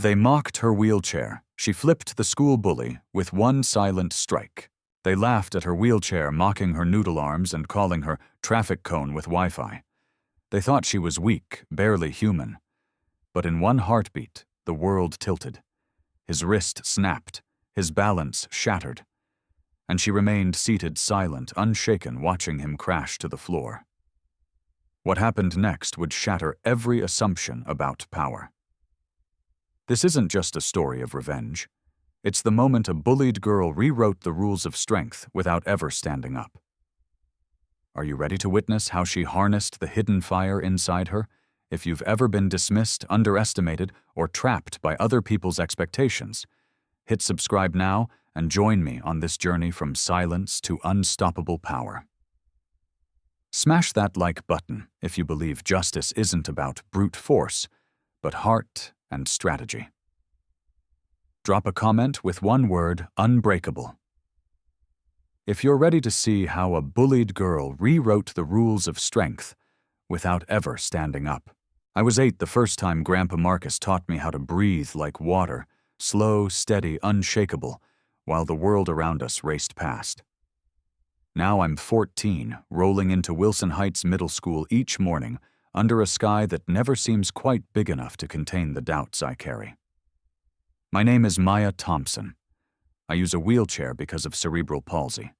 They mocked her wheelchair. She flipped the school bully with one silent strike. They laughed at her wheelchair, mocking her noodle arms and calling her traffic cone with Wi-Fi. They thought she was weak, barely human. But in one heartbeat, the world tilted. His wrist snapped, his balance shattered, and she remained seated silent, unshaken, watching him crash to the floor. What happened next would shatter every assumption about power. This isn't just a story of revenge. It's the moment a bullied girl rewrote the rules of strength without ever standing up. Are you ready to witness how she harnessed the hidden fire inside her? If you've ever been dismissed, underestimated, or trapped by other people's expectations, hit subscribe now and join me on this journey from silence to unstoppable power. Smash that like button if you believe justice isn't about brute force, but heart and strategy. Drop a comment with one word: unbreakable. If you're ready to see how a bullied girl rewrote the rules of strength without ever standing up. I was 8 the first time Grandpa Marcus taught me how to breathe like water, slow, steady, unshakable, while the world around us raced past. Now I'm 14, rolling into Wilson Heights Middle School each morning under a sky that never seems quite big enough to contain the doubts I carry. My name is Maya Thompson. I use a wheelchair because of cerebral palsy.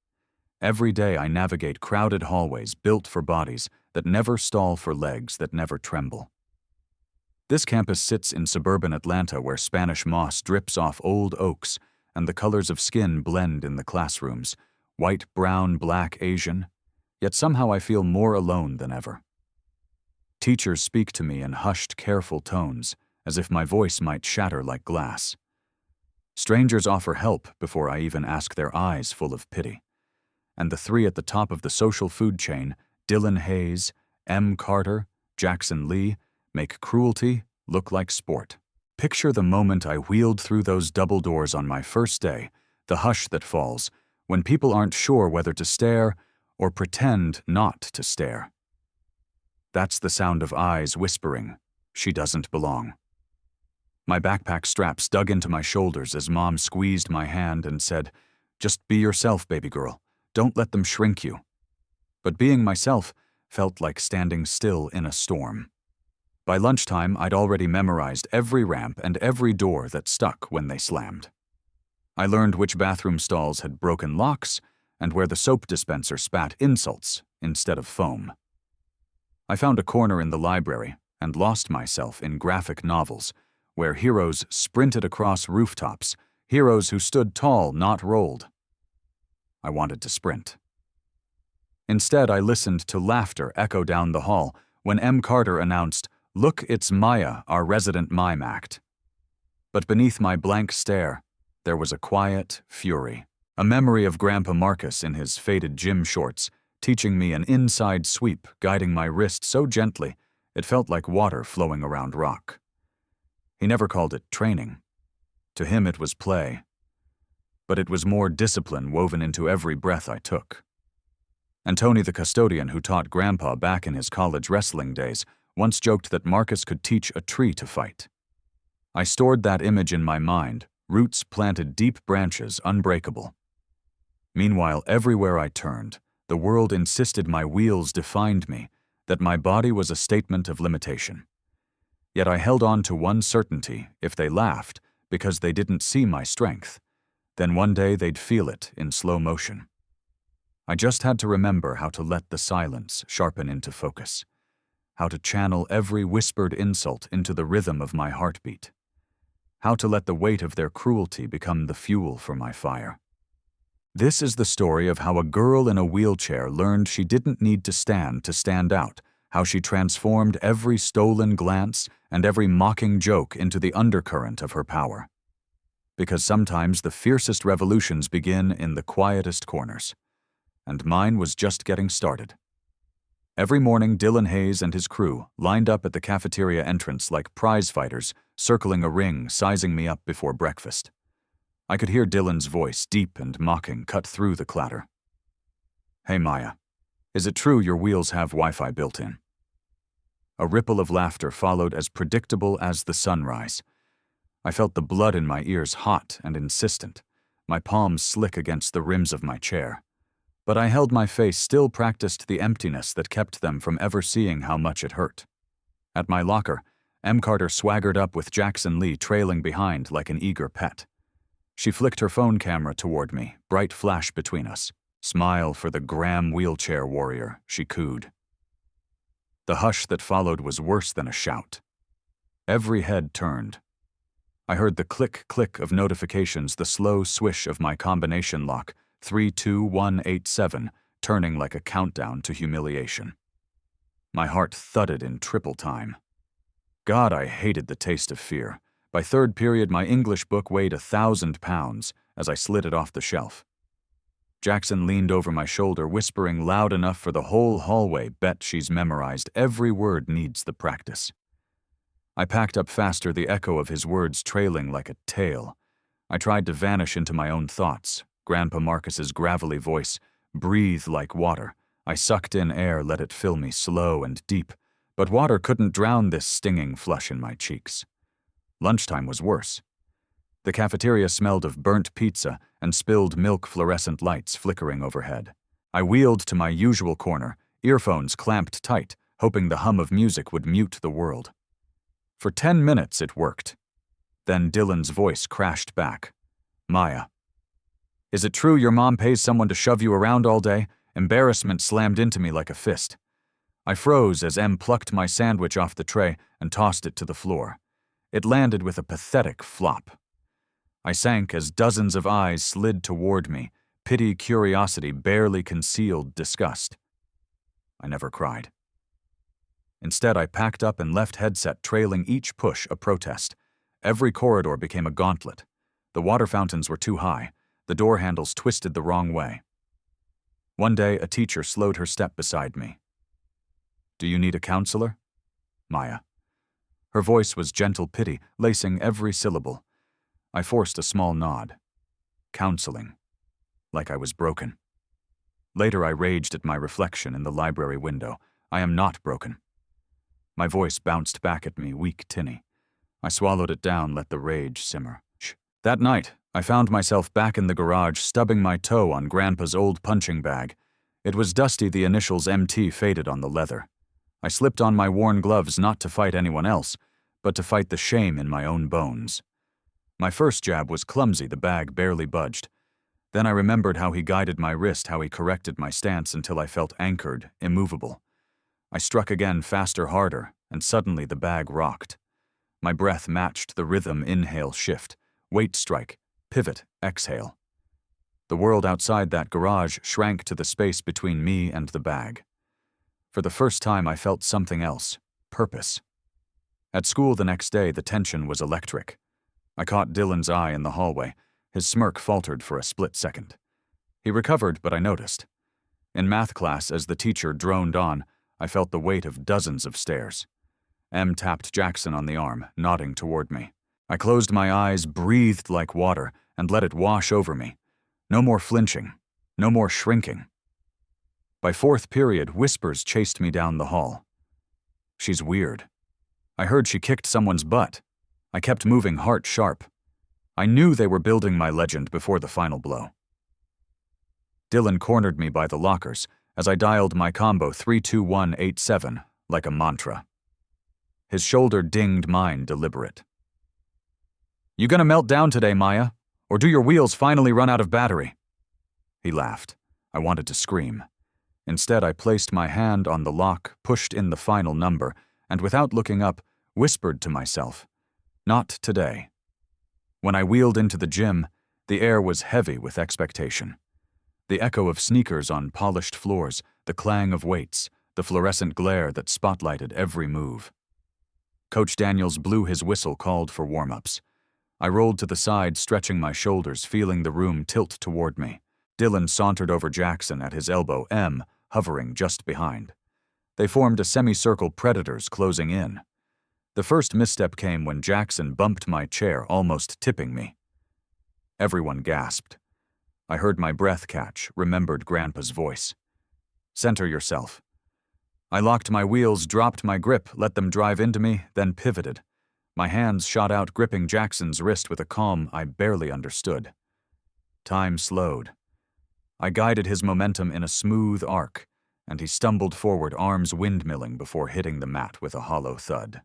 Every day I navigate crowded hallways built for bodies that never stall for legs that never tremble. This campus sits in suburban Atlanta where Spanish moss drips off old oaks and the colors of skin blend in the classrooms, white, brown, black, Asian, yet somehow I feel more alone than ever. Teachers speak to me in hushed, careful tones, as if my voice might shatter like glass. Strangers offer help before I even ask, their eyes full of pity. And the 3 at the top of the social food chain, Dylan Hayes, M. Carter, Jackson Lee, make cruelty look like sport. Picture the moment I wheeled through those double doors on my first day, the hush that falls, when people aren't sure whether to stare or pretend not to stare. That's the sound of eyes whispering, "She doesn't belong." My backpack straps dug into my shoulders as Mom squeezed my hand and said, "Just be yourself, baby girl. Don't let them shrink you." But being myself felt like standing still in a storm. By lunchtime, I'd already memorized every ramp and every door that stuck when they slammed. I learned which bathroom stalls had broken locks and where the soap dispenser spat insults instead of foam. I found a corner in the library and lost myself in graphic novels where heroes sprinted across rooftops, heroes who stood tall, not rolled. I wanted to sprint. Instead, I listened to laughter echo down the hall when M. Carter announced, "Look, it's Maya, our resident mime act." But beneath my blank stare, there was a quiet fury, a memory of Grandpa Marcus in his faded gym shorts, teaching me an inside sweep, guiding my wrist so gently it felt like water flowing around rock. He never called it training. To him it was play. But it was more discipline woven into every breath I took. And Tony, the custodian who taught Grandpa back in his college wrestling days, once joked that Marcus could teach a tree to fight. I stored that image in my mind, roots planted deep branches, unbreakable. Meanwhile, everywhere I turned, the world insisted my wheels defined me, that my body was a statement of limitation. Yet I held on to one certainty: if they laughed because they didn't see my strength, then one day they'd feel it in slow motion. I just had to remember how to let the silence sharpen into focus, how to channel every whispered insult into the rhythm of my heartbeat, how to let the weight of their cruelty become the fuel for my fire. This is the story of how a girl in a wheelchair learned she didn't need to stand out, how she transformed every stolen glance and every mocking joke into the undercurrent of her power. Because sometimes the fiercest revolutions begin in the quietest corners, and mine was just getting started. Every morning, Dylan Hayes and his crew lined up at the cafeteria entrance like prize fighters, circling a ring, sizing me up before breakfast. I could hear Dylan's voice, deep and mocking, cut through the clatter. "Hey, Maya, is it true your wheels have Wi-Fi built in?" A ripple of laughter followed as predictable as the sunrise. I felt the blood in my ears hot and insistent, my palms slick against the rims of my chair. But I held my face, still practiced the emptiness that kept them from ever seeing how much it hurt. At my locker, M. Carter swaggered up with Jackson Lee trailing behind like an eager pet. She flicked her phone camera toward me, bright flash between us. "Smile for the Graham wheelchair warrior," she cooed. The hush that followed was worse than a shout. Every head turned. I heard the click-click of notifications, the slow swish of my combination lock, 32187, turning like a countdown to humiliation. My heart thudded in triple time. God, I hated the taste of fear. By third period, my English book weighed 1,000 pounds as I slid it off the shelf. Jackson leaned over my shoulder, whispering loud enough for the whole hallway. "Bet she's memorized. Every word needs the practice." I packed up faster, the echo of his words trailing like a tail. I tried to vanish into my own thoughts. Grandpa Marcus's gravelly voice, "Breathe like water." I sucked in air, let it fill me slow and deep. But water couldn't drown this stinging flush in my cheeks. Lunchtime was worse. The cafeteria smelled of burnt pizza and spilled milk, fluorescent lights flickering overhead. I wheeled to my usual corner, earphones clamped tight, hoping the hum of music would mute the world. For 10 minutes it worked. Then Dylan's voice crashed back. "Maya, is it true your mom pays someone to shove you around all day?" Embarrassment slammed into me like a fist. I froze as M plucked my sandwich off the tray and tossed it to the floor. It landed with a pathetic flop. I sank as dozens of eyes slid toward me, pity, curiosity, barely concealed disgust. I never cried. Instead, I packed up and left, headset trailing, each push a protest. Every corridor became a gauntlet. The water fountains were too high. The door handles twisted the wrong way. One day, a teacher slowed her step beside me. "Do you need a counselor?" "Maya." Her voice was gentle pity, lacing every syllable. I forced a small nod. Counseling. Like I was broken. Later, I raged at my reflection in the library window. I am not broken. My voice bounced back at me, weak, tinny. I swallowed it down, let the rage simmer. That night, I found myself back in the garage, stubbing my toe on Grandpa's old punching bag. It was dusty, the initials MT faded on the leather. I slipped on my worn gloves, not to fight anyone else, but to fight the shame in my own bones. My first jab was clumsy, the bag barely budged. Then I remembered how he guided my wrist, how he corrected my stance until I felt anchored, immovable. I struck again, faster, harder, and suddenly the bag rocked. My breath matched the rhythm, inhale, shift, weight strike, pivot, exhale. The world outside that garage shrank to the space between me and the bag. For the first time, I felt something else, purpose. At school the next day, the tension was electric. I caught Dylan's eye in the hallway. His smirk faltered for a split second. He recovered, but I noticed. In math class, as the teacher droned on, I felt the weight of dozens of stares. M tapped Jackson on the arm, nodding toward me. I closed my eyes, breathed like water, and let it wash over me. No more flinching. No more shrinking. By fourth period, whispers chased me down the hall. "She's weird. I heard she kicked someone's butt." I kept moving, heart sharp. I knew they were building my legend before the final blow. Dylan cornered me by the lockers as I dialed my combo 32187 like a mantra. His shoulder dinged mine, deliberate. "You gonna melt down today, Maya? Or do your wheels finally run out of battery?" He laughed. I wanted to scream. Instead, I placed my hand on the lock, pushed in the final number, and without looking up, whispered to myself, "Not today." When I wheeled into the gym, the air was heavy with expectation. The echo of sneakers on polished floors, the clang of weights, the fluorescent glare that spotlighted every move. Coach Daniels blew his whistle, called for warm-ups. I rolled to the side, stretching my shoulders, feeling the room tilt toward me. Dylan sauntered over Jackson at his elbow, M hovering just behind. They formed a semicircle, predators closing in. The first misstep came when Jackson bumped my chair, almost tipping me. Everyone gasped. I heard my breath catch, remembered Grandpa's voice. "Center yourself." I locked my wheels, dropped my grip, let them drive into me, then pivoted. My hands shot out, gripping Jackson's wrist with a calm I barely understood. Time slowed. I guided his momentum in a smooth arc, and he stumbled forward, arms windmilling before hitting the mat with a hollow thud.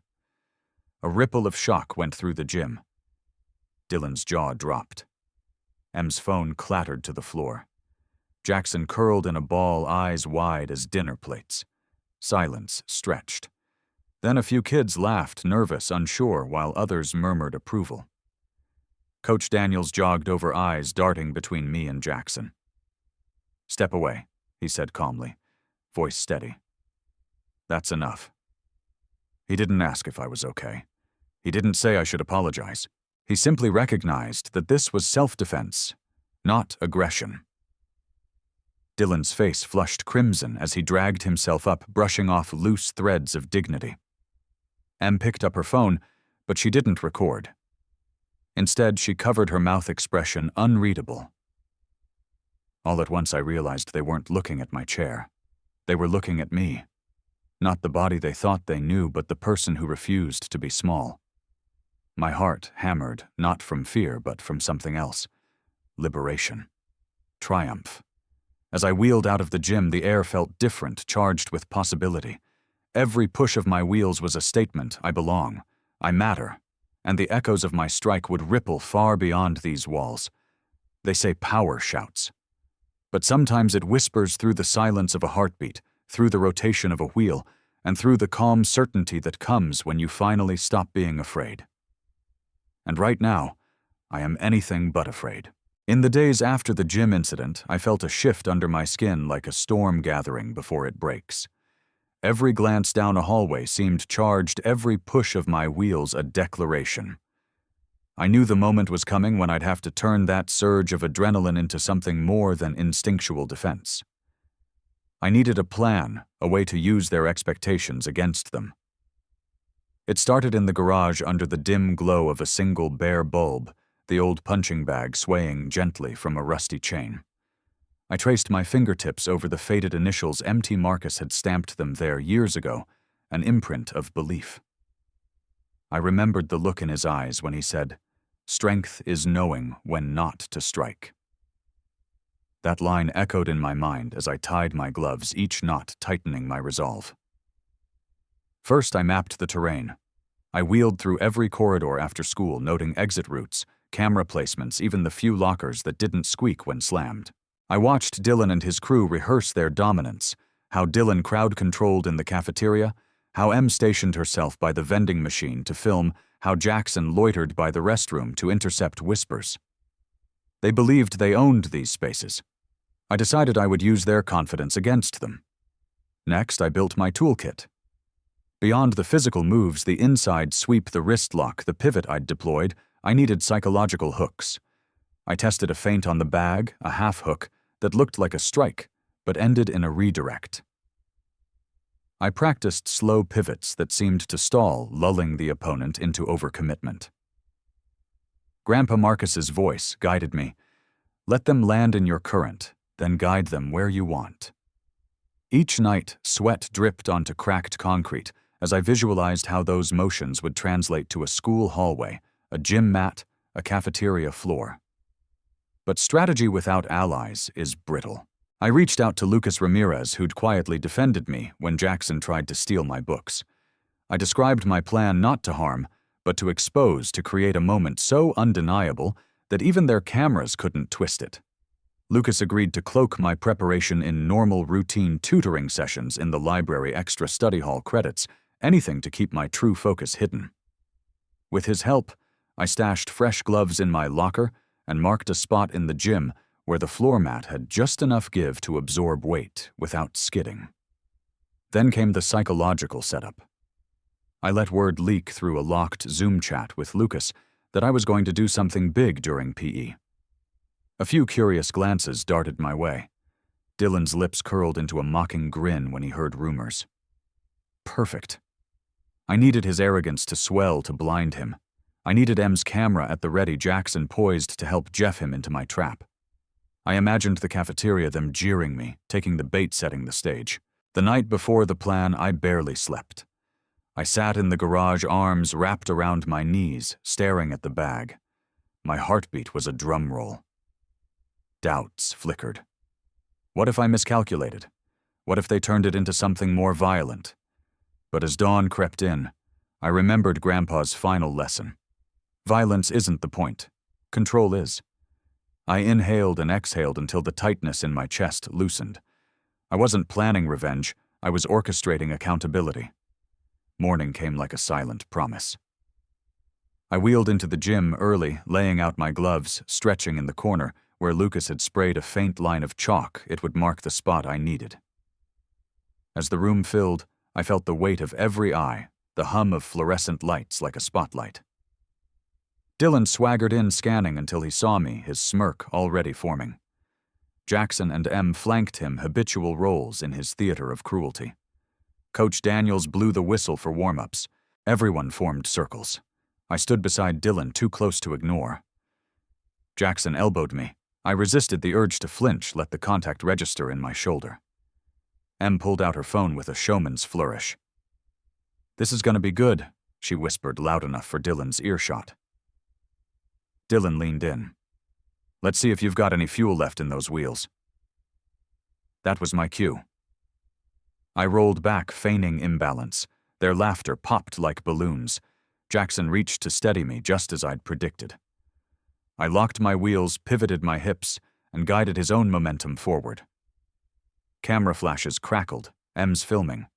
A ripple of shock went through the gym. Dylan's jaw dropped. M's phone clattered to the floor. Jackson curled in a ball, eyes wide as dinner plates. Silence stretched. Then a few kids laughed, nervous, unsure, while others murmured approval. Coach Daniels jogged over, eyes darting between me and Jackson. "Step away," he said calmly, voice steady. "That's enough." He didn't ask if I was okay. He didn't say I should apologize. He simply recognized that this was self-defense, not aggression. Dylan's face flushed crimson as he dragged himself up, brushing off loose threads of dignity. Em picked up her phone, but she didn't record. Instead, she covered her mouth, expression unreadable. All at once I realized they weren't looking at my chair. They were looking at me. Not the body they thought they knew, but the person who refused to be small. My heart hammered, not from fear, but from something else. Liberation. Triumph. As I wheeled out of the gym, the air felt different, charged with possibility. Every push of my wheels was a statement: I belong, I matter, and the echoes of my strike would ripple far beyond these walls. They say power shouts. But sometimes it whispers through the silence of a heartbeat, through the rotation of a wheel, and through the calm certainty that comes when you finally stop being afraid. And right now, I am anything but afraid. In the days after the gym incident, I felt a shift under my skin, like a storm gathering before it breaks. Every glance down a hallway seemed charged, every push of my wheels a declaration. I knew the moment was coming when I'd have to turn that surge of adrenaline into something more than instinctual defense. I needed a plan, a way to use their expectations against them. It started in the garage under the dim glow of a single bare bulb, the old punching bag swaying gently from a rusty chain. I traced my fingertips over the faded initials. M.T. Marcus had stamped them there years ago, an imprint of belief. I remembered the look in his eyes when he said, "Strength is knowing when not to strike." That line echoed in my mind as I tied my gloves, each knot tightening my resolve. First, I mapped the terrain. I wheeled through every corridor after school, noting exit routes, camera placements, even the few lockers that didn't squeak when slammed. I watched Dylan and his crew rehearse their dominance, how Dylan crowd-controlled in the cafeteria, how Em stationed herself by the vending machine to film, how Jackson loitered by the restroom to intercept whispers. They believed they owned these spaces. I decided I would use their confidence against them. Next, I built my toolkit. Beyond the physical moves, the inside sweep, the wrist lock, the pivot I'd deployed, I needed psychological hooks. I tested a feint on the bag, a half hook, that looked like a strike, but ended in a redirect. I practiced slow pivots that seemed to stall, lulling the opponent into overcommitment. Grandpa Marcus's voice guided me. Let them land in your current, then guide them where you want. Each night, sweat dripped onto cracked concrete as I visualized how those motions would translate to a school hallway, a gym mat, a cafeteria floor. But strategy without allies is brittle. I reached out to Lucas Ramirez, who'd quietly defended me when Jackson tried to steal my books. I described my plan not to harm, but to expose, to create a moment so undeniable that even their cameras couldn't twist it. Lucas agreed to cloak my preparation in normal routine tutoring sessions in the library, extra study hall credits, anything to keep my true focus hidden. With his help, I stashed fresh gloves in my locker and marked a spot in the gym where the floor mat had just enough give to absorb weight without skidding. Then came the psychological setup. I let word leak through a locked Zoom chat with Lucas that I was going to do something big during PE. A few curious glances darted my way. Dylan's lips curled into a mocking grin when he heard rumors. Perfect. I needed his arrogance to swell to blind him. I needed M's camera at the ready, Jackson poised to help Jeff him into my trap. I imagined the cafeteria, them jeering me, taking the bait, setting the stage. The night before the plan, I barely slept. I sat in the garage, arms wrapped around my knees, staring at the bag. My heartbeat was a drum roll. Doubts flickered. What if I miscalculated? What if they turned it into something more violent? But as dawn crept in, I remembered Grandpa's final lesson. Violence isn't the point. Control is. I inhaled and exhaled until the tightness in my chest loosened. I wasn't planning revenge, I was orchestrating accountability. Morning came like a silent promise. I wheeled into the gym early, laying out my gloves, stretching in the corner where Lucas had sprayed a faint line of chalk. It would mark the spot I needed. As the room filled, I felt the weight of every eye, the hum of fluorescent lights like a spotlight. Dylan swaggered in, scanning until he saw me, his smirk already forming. Jackson and Em flanked him, habitual roles in his theater of cruelty. Coach Daniels blew the whistle for warm-ups. Everyone formed circles. I stood beside Dylan, too close to ignore. Jackson elbowed me. I resisted the urge to flinch, let the contact register in my shoulder. Em pulled out her phone with a showman's flourish. "This is gonna be good," she whispered loud enough for Dylan's earshot. Dylan leaned in. "Let's see if you've got any fuel left in those wheels." That was my cue. I rolled back, feigning imbalance. Their laughter popped like balloons. Jackson reached to steady me just as I'd predicted. I locked my wheels, pivoted my hips, and guided his own momentum forward. Camera flashes crackled, Em's filming.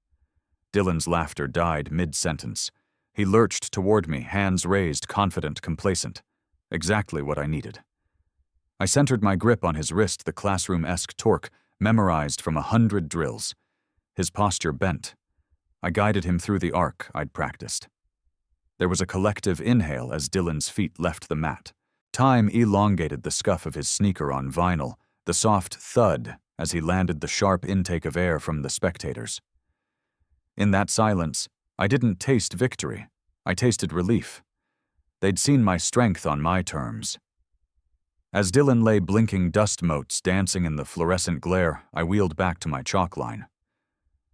Dylan's laughter died mid-sentence. He lurched toward me, hands raised, confident, complacent. Exactly what I needed. I centered my grip on his wrist, the classroom-esque torque, memorized from 100 drills. His posture bent. I guided him through the arc I'd practiced. There was a collective inhale as Dylan's feet left the mat. Time elongated the scuff of his sneaker on vinyl, the soft thud as he landed the sharp intake of air from the spectators. In that silence, I didn't taste victory. I tasted relief. They'd seen my strength on my terms. As Dylan lay blinking dust motes dancing in the fluorescent glare, I wheeled back to my chalk line.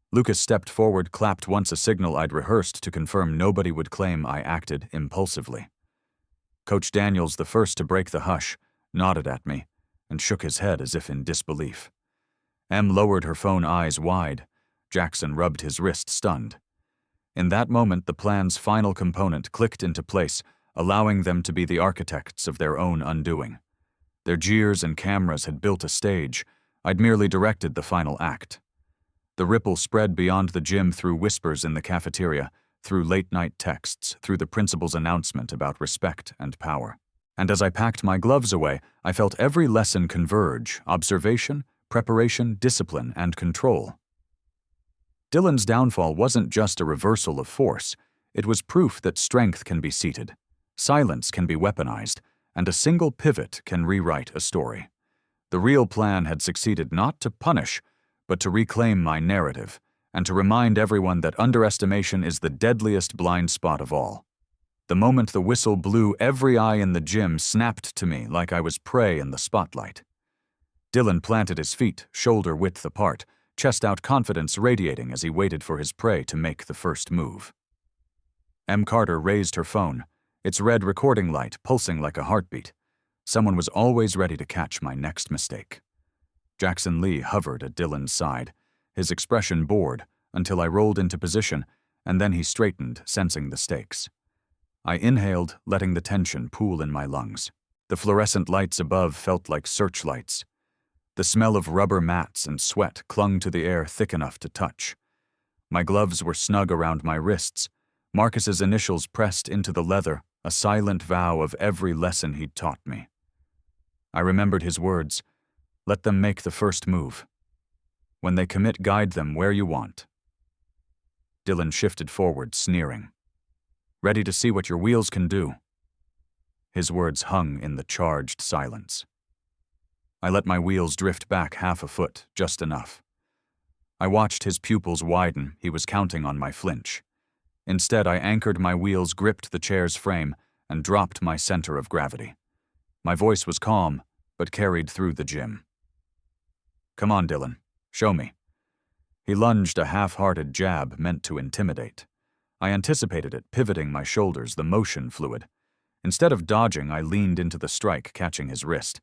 Lucas stepped forward, clapped once, a signal I'd rehearsed to confirm nobody would claim I acted impulsively. Coach Daniels, the first to break the hush, nodded at me and shook his head as if in disbelief. Em lowered her phone, eyes wide. Jackson rubbed his wrist, stunned. In that moment, the plan's final component clicked into place, allowing them to be the architects of their own undoing. Their jeers and cameras had built a stage. I'd merely directed the final act. The ripple spread beyond the gym, through whispers in the cafeteria, through late-night texts, through the principal's announcement about respect and power. And as I packed my gloves away, I felt every lesson converge: observation, preparation, discipline, and control. Dylan's downfall wasn't just a reversal of force. It was proof that strength can be seated, silence can be weaponized, and a single pivot can rewrite a story. The real plan had succeeded not to punish, but to reclaim my narrative, and to remind everyone that underestimation is the deadliest blind spot of all. The moment the whistle blew, every eye in the gym snapped to me like I was prey in the spotlight. Dylan planted his feet, shoulder-width apart, chest-out, confidence radiating as he waited for his prey to make the first move. Em Carter raised her phone, its red recording light pulsing like a heartbeat. Someone was always ready to catch my next mistake. Jackson Lee hovered at Dylan's side, his expression bored, until I rolled into position, and then he straightened, sensing the stakes. I inhaled, letting the tension pool in my lungs. The fluorescent lights above felt like searchlights. The smell of rubber mats and sweat clung to the air, thick enough to touch. My gloves were snug around my wrists. Marcus's initials pressed into the leather, a silent vow of every lesson he'd taught me. I remembered his words: "Let them make the first move. When they commit, guide them where you want." Dylan shifted forward, sneering. "Ready to see what your wheels can do?" His words hung in the charged silence. I let my wheels drift back half a foot, just enough. I watched his pupils widen. He was counting on my flinch. Instead, I anchored my wheels, gripped the chair's frame, and dropped my center of gravity. My voice was calm, but carried through the gym. "Come on, Dylan. Show me." He lunged, a half-hearted jab meant to intimidate. I anticipated it, pivoting my shoulders, the motion fluid. Instead of dodging, I leaned into the strike, catching his wrist.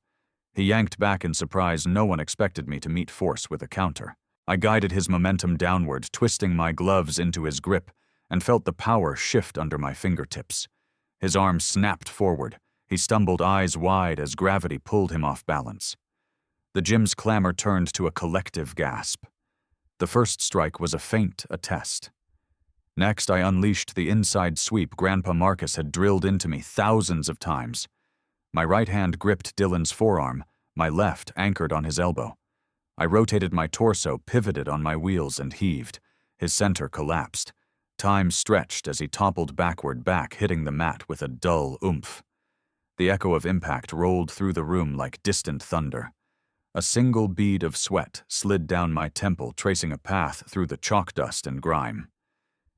He yanked back in surprise. No one expected me to meet force with a counter. I guided his momentum downward, twisting my gloves into his grip, and felt the power shift under my fingertips. His arm snapped forward. He stumbled eyes wide as gravity pulled him off balance. The gym's clamor turned to a collective gasp. The first strike was a feint, a test. Next, I unleashed the inside sweep Grandpa Marcus had drilled into me thousands of times. My right hand gripped Dylan's forearm, my left anchored on his elbow. I rotated my torso, pivoted on my wheels, and heaved. His center collapsed. Time stretched as he toppled backward, hitting the mat with a dull oomph. The echo of impact rolled through the room like distant thunder. A single bead of sweat slid down my temple, tracing a path through the chalk dust and grime.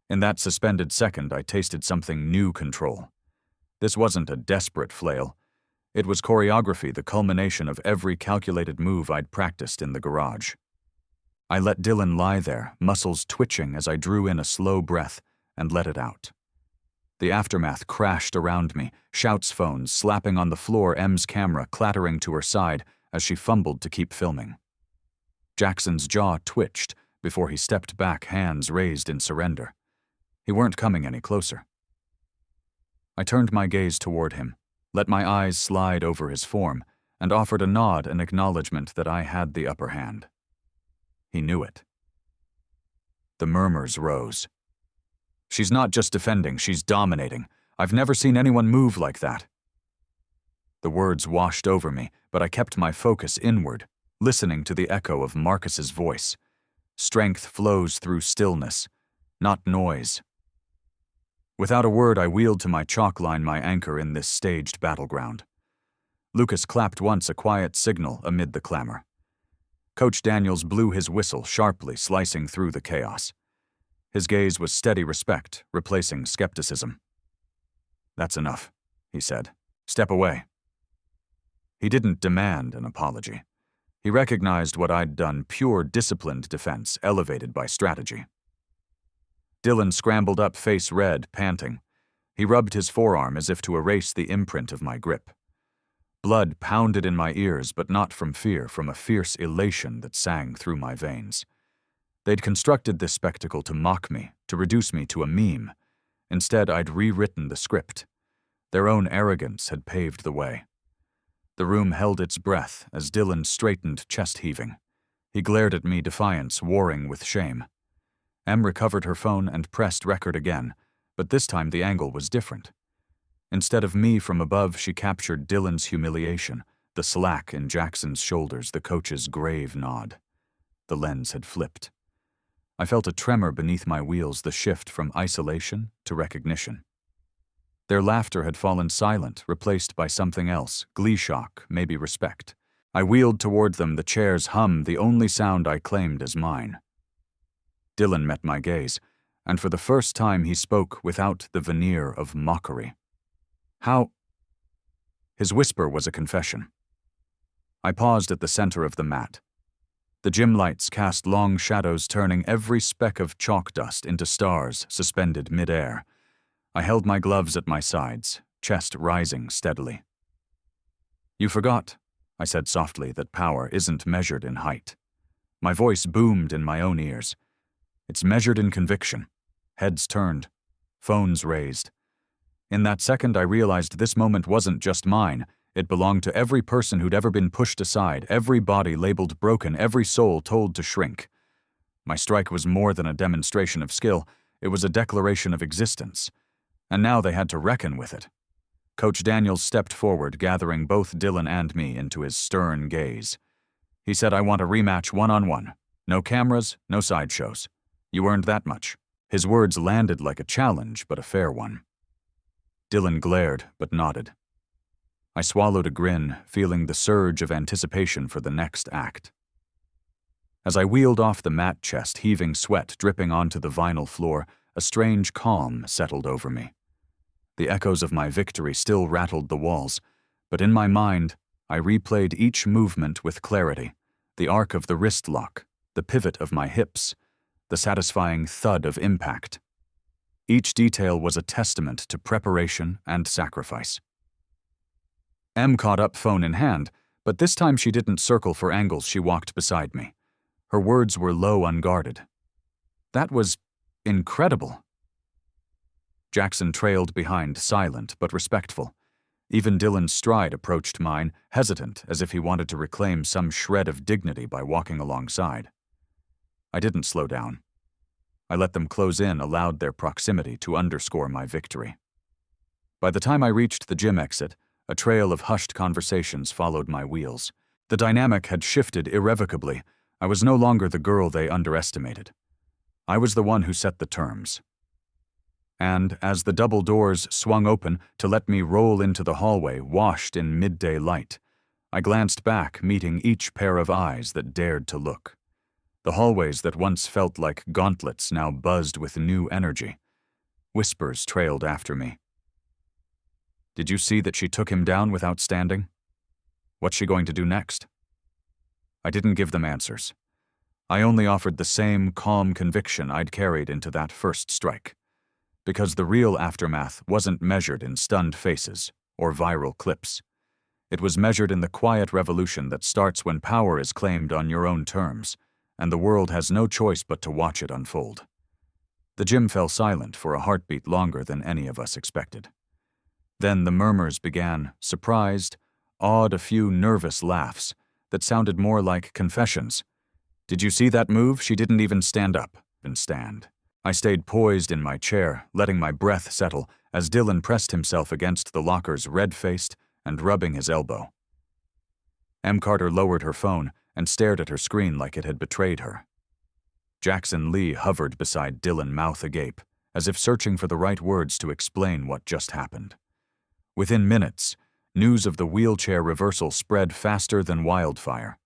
In that suspended second, I tasted something new: control. This wasn't a desperate flail. It was choreography, the culmination of every calculated move I'd practiced in the garage. I let Dylan lie there, muscles twitching as I drew in a slow breath and let it out. The aftermath crashed around me, shouts phones slapping on the floor, Em's camera clattering to her side as she fumbled to keep filming. Jackson's jaw twitched before he stepped back, hands raised in surrender. He weren't coming any closer. I turned my gaze toward him, let my eyes slide over his form, and offered a nod, an acknowledgement that I had the upper hand. He knew it. The murmurs rose. "She's not just defending, she's dominating. I've never seen anyone move like that." The words washed over me, but I kept my focus inward, listening to the echo of Marcus's voice. Strength flows through stillness, not noise. Without a word, I wheeled to my chalk line, my anchor in this staged battleground. Lucas clapped once, a quiet signal amid the clamor. Coach Daniels blew his whistle sharply, slicing through the chaos. His gaze was steady respect, replacing skepticism. "That's enough," he said. "Step away." He didn't demand an apology. He recognized what I'd done: pure, disciplined defense, elevated by strategy. Dylan scrambled up, face red, panting. He rubbed his forearm as if to erase the imprint of my grip. Blood pounded in my ears, but not from fear, from a fierce elation that sang through my veins. They'd constructed this spectacle to mock me, to reduce me to a meme. Instead, I'd rewritten the script. Their own arrogance had paved the way. The room held its breath as Dylan straightened, chest heaving. He glared at me, defiance warring with shame. Em recovered her phone and pressed record again, but this time the angle was different. Instead of me from above, she captured Dylan's humiliation, the slack in Jackson's shoulders, the coach's grave nod. The lens had flipped. I felt a tremor beneath my wheels, the shift from isolation to recognition. Their laughter had fallen silent, replaced by something else, glee shock, maybe respect. I wheeled toward them, the chair's hum, the only sound I claimed as mine. Dylan met my gaze, and for the first time he spoke without the veneer of mockery. "How?" His whisper was a confession. I paused at the center of the mat. The gym lights cast long shadows, turning every speck of chalk dust into stars suspended mid-air. I held my gloves at my sides, chest rising steadily. "You forgot," I said softly, "that power isn't measured in height." My voice boomed in my own ears. "It's measured in conviction." Heads turned, phones raised. In that second, I realized this moment wasn't just mine. It belonged to every person who'd ever been pushed aside, every body labeled broken, every soul told to shrink. My strike was more than a demonstration of skill. It was a declaration of existence. And now they had to reckon with it. Coach Daniels stepped forward, gathering both Dylan and me into his stern gaze. He said, "I want a rematch one-on-one. No cameras, no sideshows. You earned that much." His words landed like a challenge, but a fair one. Dylan glared, but nodded. I swallowed a grin, feeling the surge of anticipation for the next act. As I wheeled off the mat, chest heaving, sweat dripping onto the vinyl floor, a strange calm settled over me. The echoes of my victory still rattled the walls, but in my mind, I replayed each movement with clarity: the arc of the wrist lock, the pivot of my hips, the satisfying thud of impact. Each detail was a testament to preparation and sacrifice. Em caught up, phone in hand, but this time she didn't circle for angles. She walked beside me. Her words were low, unguarded. That was incredible. Jackson trailed behind, silent but respectful. Even Dylan's stride approached mine, hesitant, as if he wanted to reclaim some shred of dignity by walking alongside. I didn't slow down. I let them close in, allowed their proximity to underscore my victory. By the time I reached the gym exit, a trail of hushed conversations followed my wheels. The dynamic had shifted irrevocably. I was no longer the girl they underestimated. I was the one who set the terms. And as the double doors swung open to let me roll into the hallway washed in midday light, I glanced back, meeting each pair of eyes that dared to look. The hallways that once felt like gauntlets now buzzed with new energy. Whispers trailed after me. Did you see that she took him down without standing? What's she going to do next? I didn't give them answers. I only offered the same calm conviction I'd carried into that first strike. Because the real aftermath wasn't measured in stunned faces or viral clips. It was measured in the quiet revolution that starts when power is claimed on your own terms, and the world has no choice but to watch it unfold. The gym fell silent for a heartbeat longer than any of us expected. Then the murmurs began, surprised, awed, a few nervous laughs that sounded more like confessions. Did you see that move? She didn't even stand up and stand. I stayed poised in my chair, letting my breath settle as Dylan pressed himself against the lockers, red-faced and rubbing his elbow. Em Carter lowered her phone and stared at her screen like it had betrayed her. Jackson Lee hovered beside Dylan, mouth agape, as if searching for the right words to explain what just happened. Within minutes, news of the wheelchair reversal spread faster than wildfire.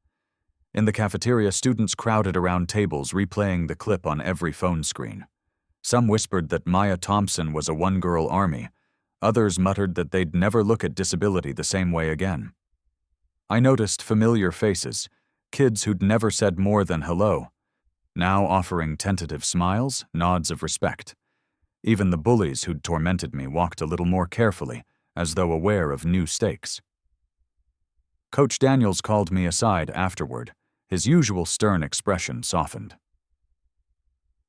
In the cafeteria, students crowded around tables, replaying the clip on every phone screen. Some whispered that Maya Thompson was a one-girl army. Others muttered that they'd never look at disability the same way again. I noticed familiar faces, kids who'd never said more than hello, now offering tentative smiles, nods of respect. Even the bullies who'd tormented me walked a little more carefully, as though aware of new stakes. Coach Daniels called me aside afterward. His usual stern expression softened.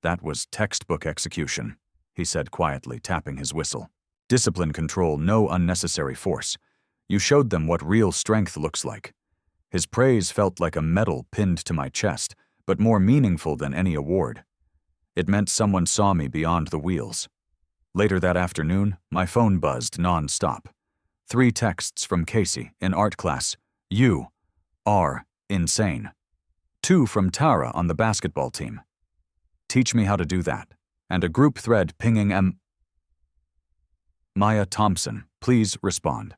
That was textbook execution, he said quietly, tapping his whistle. Discipline control, no unnecessary force. You showed them what real strength looks like. His praise felt like a medal pinned to my chest, but more meaningful than any award. It meant someone saw me beyond the wheels. Later that afternoon, my phone buzzed non-stop. 3 texts from Casey in art class. You are insane. 2 from Tara on the basketball team. Teach me how to do that. And a group thread pinging Maya Thompson, please respond.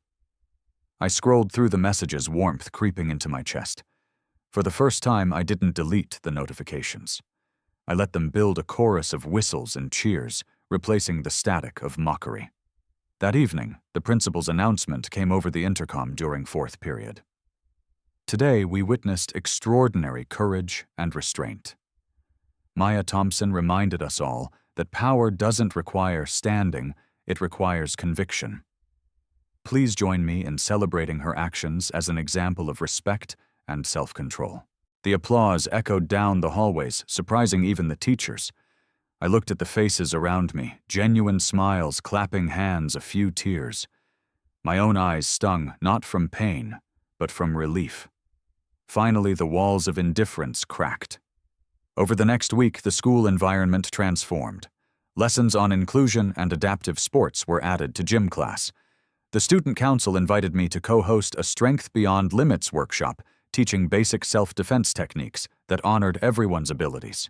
I scrolled through the messages, warmth creeping into my chest. For the first time, I didn't delete the notifications. I let them build a chorus of whistles and cheers, replacing the static of mockery. That evening, the principal's announcement came over the intercom during 4th period. Today, we witnessed extraordinary courage and restraint. Maya Thompson reminded us all that power doesn't require standing, it requires conviction. Please join me in celebrating her actions as an example of respect and self-control. The applause echoed down the hallways, surprising even the teachers. I looked at the faces around me, genuine smiles, clapping hands, a few tears. My own eyes stung, not from pain, but from relief. Finally, the walls of indifference cracked. Over the next week, the school environment transformed. Lessons on inclusion and adaptive sports were added to gym class. The student council invited me to co-host a Strength Beyond Limits workshop, teaching basic self-defense techniques that honored everyone's abilities.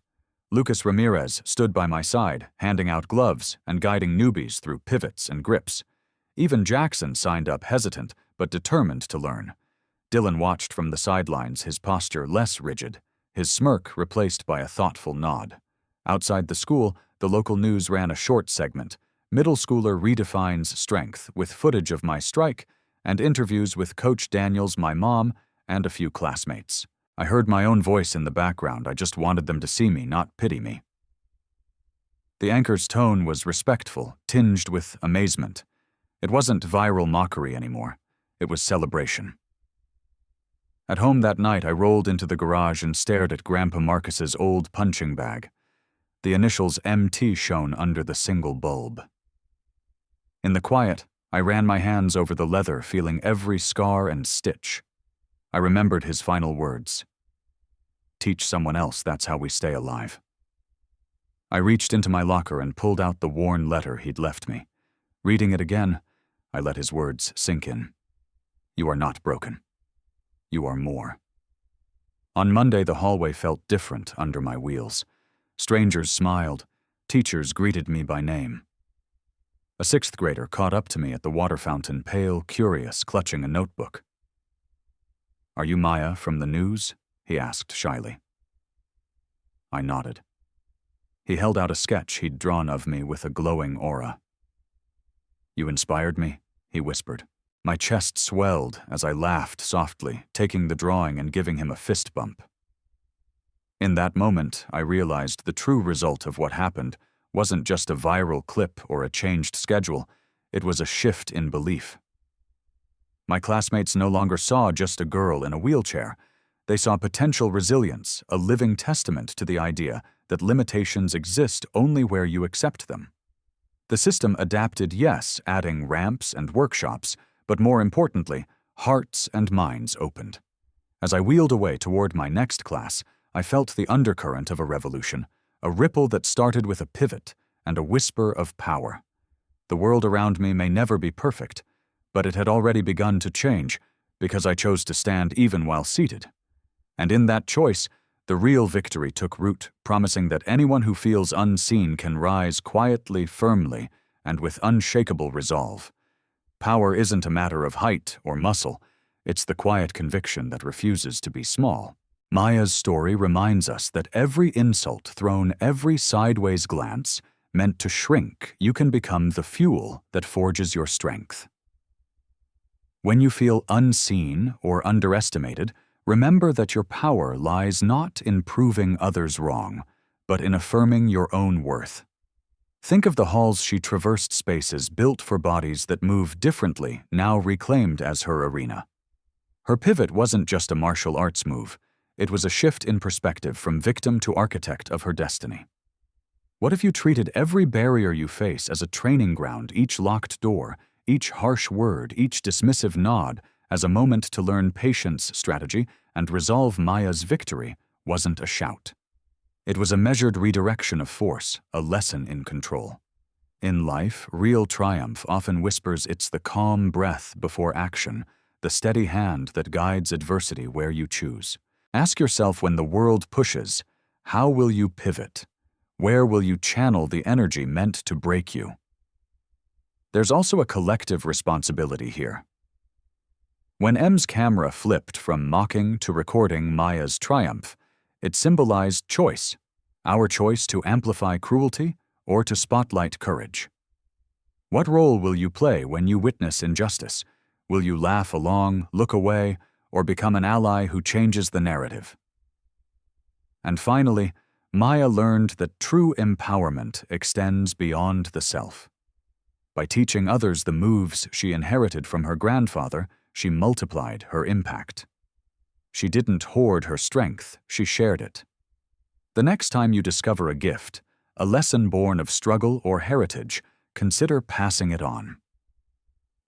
Lucas Ramirez stood by my side, handing out gloves and guiding newbies through pivots and grips. Even Jackson signed up, hesitant but determined to learn. Dylan watched from the sidelines, his posture less rigid, his smirk replaced by a thoughtful nod. Outside the school, the local news ran a short segment, Middle Schooler Redefines Strength, with footage of my strike and interviews with Coach Daniels, my mom, and a few classmates. I heard my own voice in the background. I just wanted them to see me, not pity me. The anchor's tone was respectful, tinged with amazement. It wasn't viral mockery anymore. It was celebration. At home that night, I rolled into the garage and stared at Grandpa Marcus's old punching bag. The initials MT shone under the single bulb. In the quiet, I ran my hands over the leather, feeling every scar and stitch. I remembered his final words. Teach someone else, that's how we stay alive. I reached into my locker and pulled out the worn letter he'd left me. Reading it again, I let his words sink in. You are not broken. You are more. On Monday, the hallway felt different under my wheels. Strangers smiled. Teachers greeted me by name. A sixth grader caught up to me at the water fountain, pale, curious, clutching a notebook. Are you Maya from the news? He asked shyly. I nodded. He held out a sketch he'd drawn of me with a glowing aura. You inspired me, he whispered. My chest swelled as I laughed softly, taking the drawing and giving him a fist bump. In that moment, I realized the true result of what happened wasn't just a viral clip or a changed schedule. It was a shift in belief. My classmates no longer saw just a girl in a wheelchair. They saw potential resilience, a living testament to the idea that limitations exist only where you accept them. The system adapted, yes, adding ramps and workshops, but more importantly, hearts and minds opened. As I wheeled away toward my next class, I felt the undercurrent of a revolution, a ripple that started with a pivot and a whisper of power. The world around me may never be perfect, but it had already begun to change because I chose to stand even while seated. And in that choice, the real victory took root, promising that anyone who feels unseen can rise quietly, firmly, and with unshakable resolve. Power isn't a matter of height or muscle. It's the quiet conviction that refuses to be small. Maya's story reminds us that every insult thrown, every sideways glance, meant to shrink, you can become the fuel that forges your strength. When you feel unseen or underestimated, remember that your power lies not in proving others wrong, but in affirming your own worth. Think of the halls she traversed, spaces built for bodies that move differently, now reclaimed as her arena. Her pivot wasn't just a martial arts move. It was a shift in perspective from victim to architect of her destiny. What if you treated every barrier you face as a training ground, each locked door, each harsh word, each dismissive nod, as a moment to learn patience strategy and resolve? Maya's victory wasn't a shout. It was a measured redirection of force, a lesson in control. In life, real triumph often whispers it's the calm breath before action, the steady hand that guides adversity where you choose. Ask yourself, when the world pushes, how will you pivot? Where will you channel the energy meant to break you? There's also a collective responsibility here. When M's camera flipped from mocking to recording Maya's triumph, it symbolized choice, our choice to amplify cruelty or to spotlight courage. What role will you play when you witness injustice? Will you laugh along, look away, or become an ally who changes the narrative? And finally, Maya learned that true empowerment extends beyond the self. By teaching others the moves she inherited from her grandfather, she multiplied her impact. She didn't hoard her strength, she shared it. The next time you discover a gift, a lesson born of struggle or heritage, consider passing it on.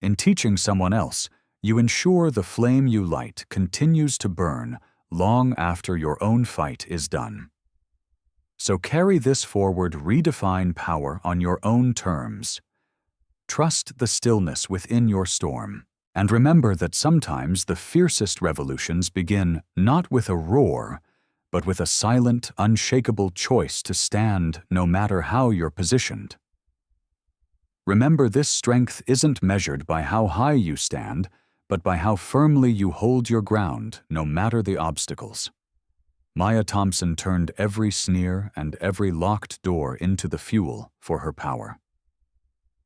In teaching someone else, you ensure the flame you light continues to burn long after your own fight is done. So carry this forward, redefine power on your own terms. Trust the stillness within your storm. And remember that sometimes the fiercest revolutions begin not with a roar, but with a silent, unshakable choice to stand no matter how you're positioned. Remember, this strength isn't measured by how high you stand, but by how firmly you hold your ground no matter the obstacles. Maya Thompson turned every sneer and every locked door into the fuel for her power.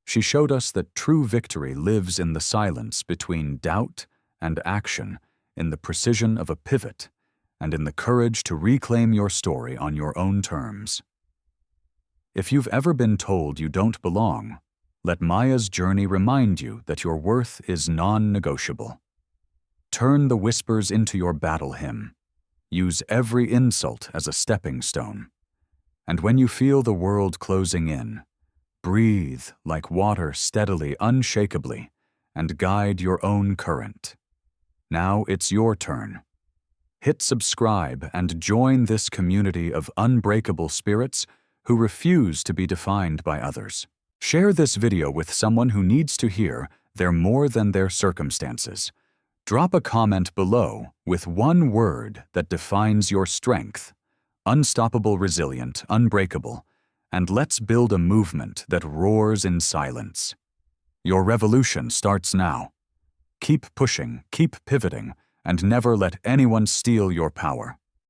She showed us that true victory lives in the silence between doubt and action, in the precision of a pivot, and in the courage to reclaim your story on your own terms. If you've ever been told you don't belong, let Maya's journey remind you that your worth is non-negotiable. Turn the whispers into your battle hymn. Use every insult as a stepping stone. And when you feel the world closing in, breathe like water steadily, unshakably, and guide your own current. Now it's your turn. Hit subscribe and join this community of unbreakable spirits who refuse to be defined by others. Share this video with someone who needs to hear they're more than their circumstances. Drop a comment below with one word that defines your strength: unstoppable, resilient, unbreakable, and let's build a movement that roars in silence. Your revolution starts now. Keep pushing, keep pivoting, and never let anyone steal your power.